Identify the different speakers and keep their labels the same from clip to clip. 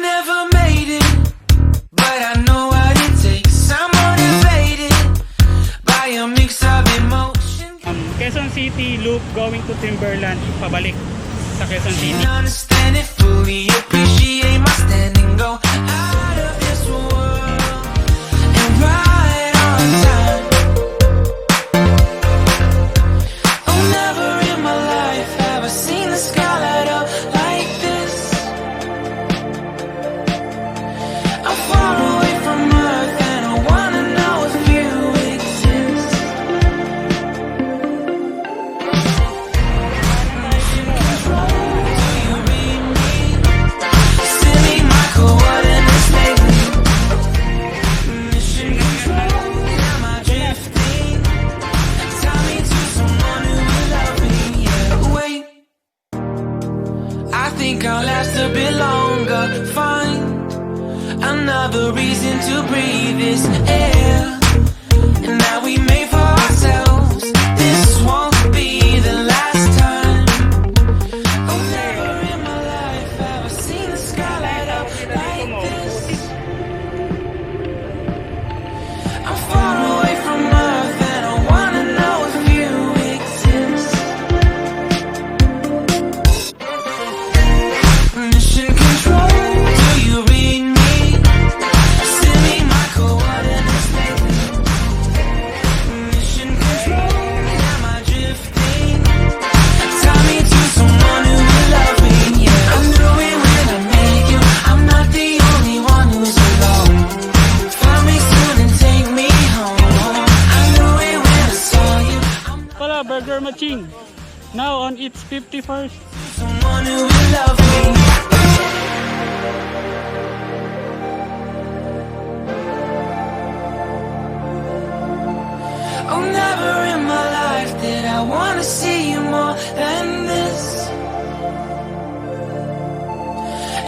Speaker 1: never made it, but I know what it takes. I'm motivated by a mix of emotion.
Speaker 2: Quezon City loop going to Timberland, pabalik sa Quezon City.
Speaker 1: Understand it fully, appreciate my stand and go out of this world and right on time. Oh, never in my life have I seen the sky light up like this. I'm far away from Earth and I wanna know if you exist. Mission control, do you read me? Send me my coordinates lately. Mission control, am I drifting? Tell me to someone who will love me. Yeah, wait, I think I'll last a bit longer. Find another reason to breathe this air, and that we made for ourselves. This won't be the last time. Oh, never in my life have I seen the sky light up like this. I'm far away from Earth and I wanna know if you exist. Mission control, do you read me? Send me my coordinates lately. Mission control, am I drifting? Tell me to someone who will love me. Yeah, I knew it when I met you. I'm not the only one who's alone. Find me soon and take me home. I knew it when I saw you. I'm not
Speaker 2: Pala, burger matching. Now on its 51st.
Speaker 1: someone who will love me. Oh, never in my life did I wanna see you more than this.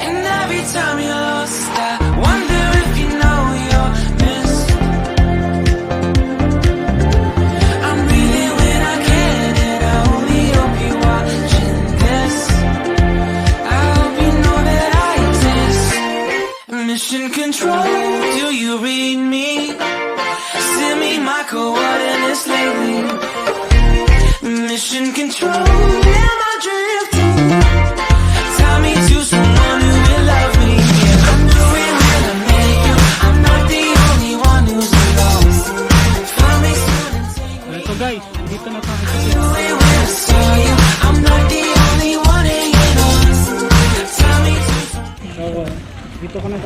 Speaker 1: And every time you're lost, I wonder if you know you're missed. I'm breathing when I can, and I only hope you're watching this. I hope you know that I exist. Mission control, do you read me? Send me my coordinates lately. Mission control, am I drifting? Tell me to someone who will love me. Yeah, I knew it when I met you. I'm not the only one who's lost. Find me soon and take me.
Speaker 2: So guys, dito na tayo sa
Speaker 1: I knew it when I saw you. I'm not the only one hanging on. Tell me to.
Speaker 2: So, dito ko na